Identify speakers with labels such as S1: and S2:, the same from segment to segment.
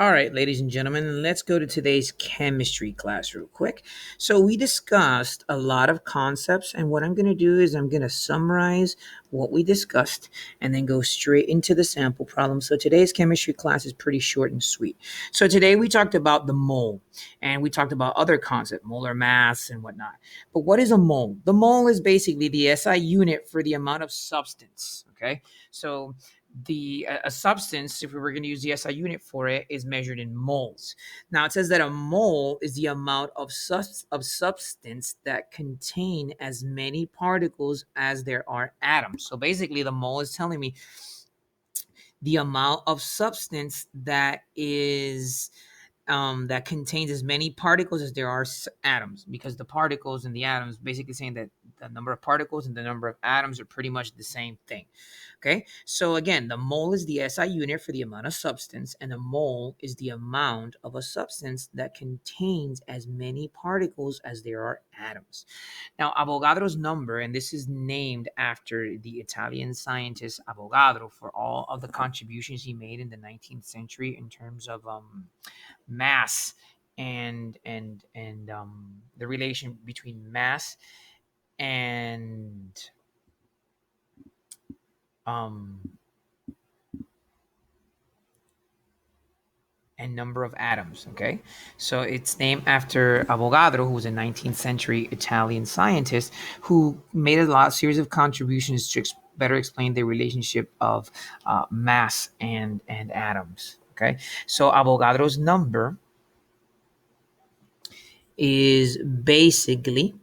S1: All right, ladies and gentlemen, let's go to today's chemistry class real quick. So, we discussed a lot of concepts, and what I'm going to do is I'm going to summarize what we discussed and then go straight into the sample problem. So, today's chemistry class is pretty short and sweet. So, today we talked about the mole and we talked about other concepts, molar mass and whatnot. But what is a mole? The mole is basically the SI unit for the amount of substance. Okay. So, the a substance, if we were going to use the SI unit for it, is measured in moles. Now it says that a mole is the amount of substance that contain as many particles as there are atoms. So basically, the mole is telling me the amount of substance that contains as many particles as there are atoms, because the particles and the atoms basically saying that the number of particles and the number of atoms are pretty much the same thing. Okay, so again, the mole is the SI unit for the amount of substance, and a mole is the amount of a substance that contains as many particles as there are atoms. Now, Avogadro's number, and this is named after the Italian scientist Avogadro for all of the contributions he made in the 19th century in terms of mass and the relation between mass and um and number of atoms. Okay, so it's named after Avogadro, who was a 19th century Italian scientist who made a series of contributions to better explain the relationship of mass and atoms. Okay, so Avogadro's number is basically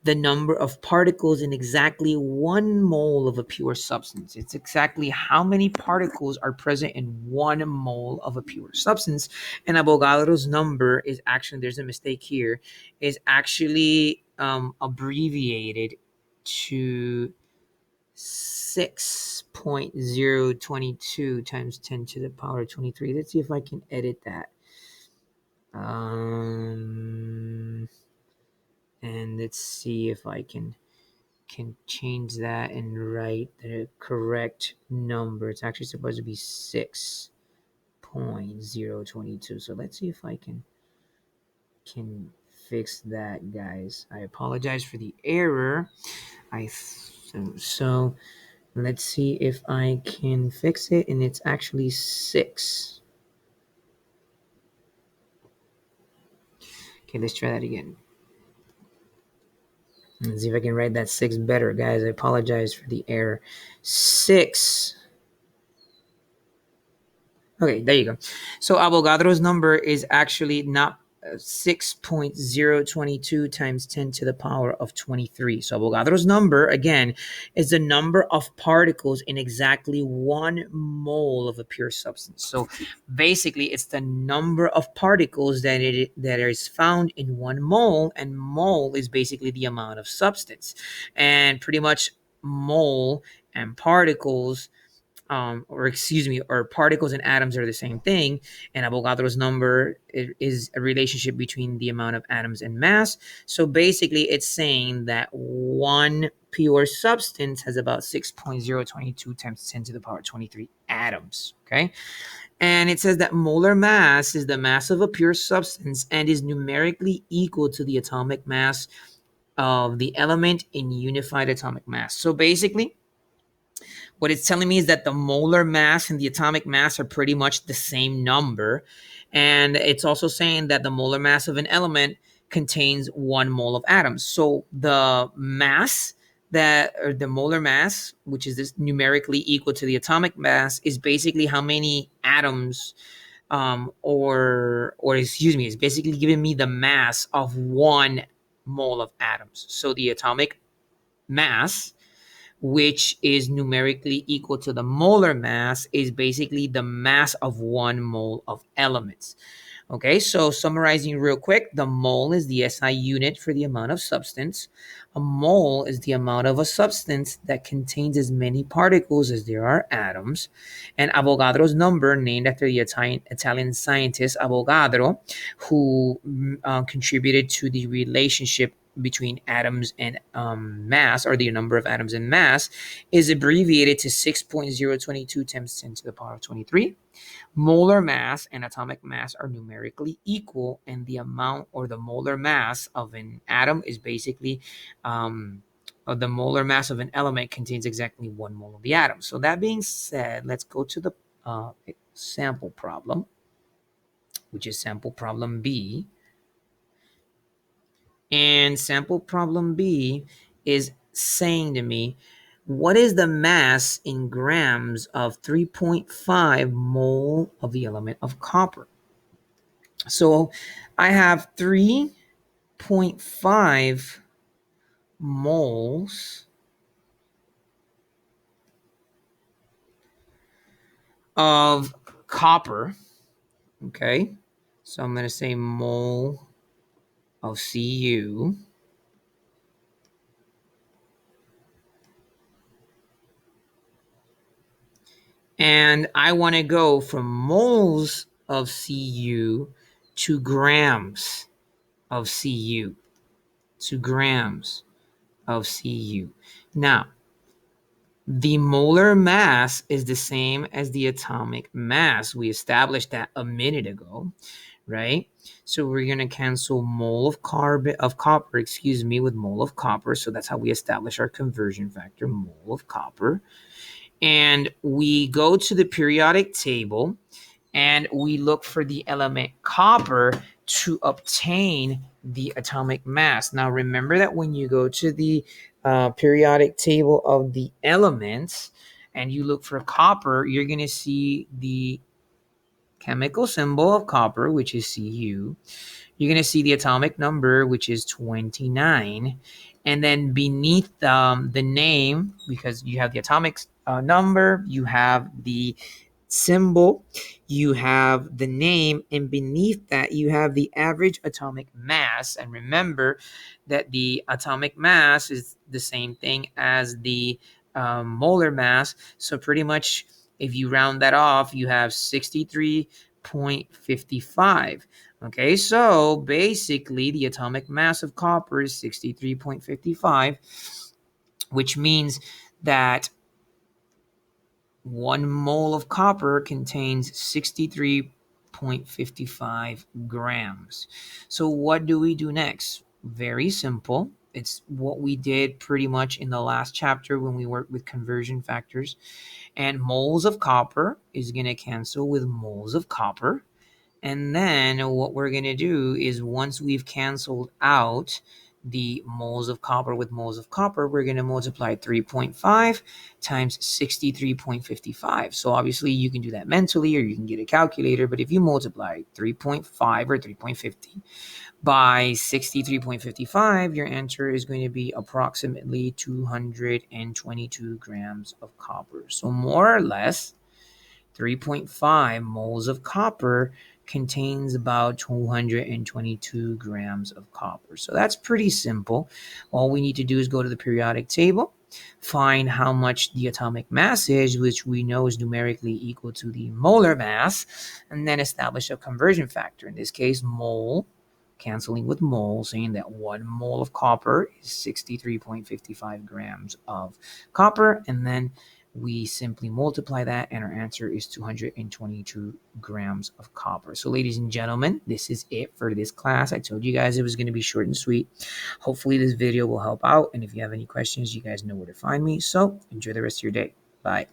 S1: the number of particles in exactly 1 mole of a pure substance. It's exactly how many particles are present in 1 mole of a pure substance. And Avogadro's number is actually, there's a mistake here, is actually abbreviated to 6.022 times 10 to the power 23. Let's see if I can edit that. And let's see if I can change that and write the correct number. It's actually supposed to be 6.022. So let's see if I can fix that, guys. I apologize for the error. So let's see if I can fix it, and it's actually 6. Okay, let's try that again. Let's see if I can write that 6 better, guys. I apologize for the error. 6. Okay, there you go. So Avogadro's number is actually not 6.022 times 10 to the power of 23. So Avogadro's number, again, is the number of particles in exactly 1 mole of a pure substance. So basically, it's the number of particles that is found in 1 mole, and mole is basically the amount of substance. And pretty much mole and particles, or particles and atoms are the same thing. And Avogadro's number is a relationship between the amount of atoms and mass. So basically, it's saying that 1 pure substance has about 6.022 times 10 to the power 23 atoms. Okay. And it says that molar mass is the mass of a pure substance and is numerically equal to the atomic mass of the element in unified atomic mass. So basically, what it's telling me is that the molar mass and the atomic mass are pretty much the same number. And it's also saying that the molar mass of an element contains 1 mole of atoms. So the mass or the molar mass, which is this numerically equal to the atomic mass, is basically how many atoms, or excuse me, is basically giving me the mass of 1 mole of atoms. So the atomic mass, which is numerically equal to the molar mass, is basically the mass of 1 mole of elements. Okay, so summarizing real quick, the mole is the SI unit for the amount of substance. A mole is the amount of a substance that contains as many particles as there are atoms. And Avogadro's number, named after the Italian scientist Avogadro, who contributed to the relationship between atoms and mass, or the number of atoms and mass, is abbreviated to 6.022 times 10 to the power of 23. Molar mass and atomic mass are numerically equal, and the amount or the molar mass of an atom is basically the molar mass of an element contains exactly 1 mole of the atom. So that being said, let's go to the sample problem, which is sample problem B. And sample problem B is saying to me, what is the mass in grams of 3.5 mole of the element of copper? So I have 3.5 moles of copper. Okay, so I'm going to say mole of Cu. And I want to go from moles of Cu to grams of Cu. To grams of Cu. Now, the molar mass is the same as the atomic mass. We established that a minute ago, right? So we're going to cancel mole of copper, with mole of copper. So that's how we establish our conversion factor, mole of copper. And we go to the periodic table and we look for the element copper to obtain the atomic mass. Now, remember that when you go to the periodic table of the elements and you look for copper, you're going to see the chemical symbol of copper, which is Cu. You're going to see the atomic number, which is 29. And then beneath the name, because you have the atomic number, you have the symbol, you have the name, and beneath that you have the average atomic mass. And remember that the atomic mass is the same thing as the molar mass. So pretty much if you round that off, you have 63.55. Okay, so basically the atomic mass of copper is 63.55, which means that 1 mole of copper contains 63.55 grams. So what do we do next? Very simple. It's what we did pretty much in the last chapter when we worked with conversion factors. And moles of copper is going to cancel with moles of copper. And then what we're going to do is once we've canceled out the moles of copper with moles of copper, we're going to multiply 3.5 times 63.55. So obviously you can do that mentally or you can get a calculator, but if you multiply 3.5 or 3.50 by 63.55, your answer is going to be approximately 222 grams of copper. So more or less, 3.5 moles of copper contains about 222 grams of copper. So that's pretty simple. All we need to do is go to the periodic table, find how much the atomic mass is, which we know is numerically equal to the molar mass, and then establish a conversion factor. In this case, mole, canceling with mole, saying that 1 mole of copper is 63.55 grams of copper, and then we simply multiply that and our answer is 222 grams of copper. So ladies and gentlemen, this is it for this class. I told you guys it was going to be short and sweet. Hopefully this video will help out, and if you have any questions, you guys know where to find me. So enjoy the rest of your day. Bye.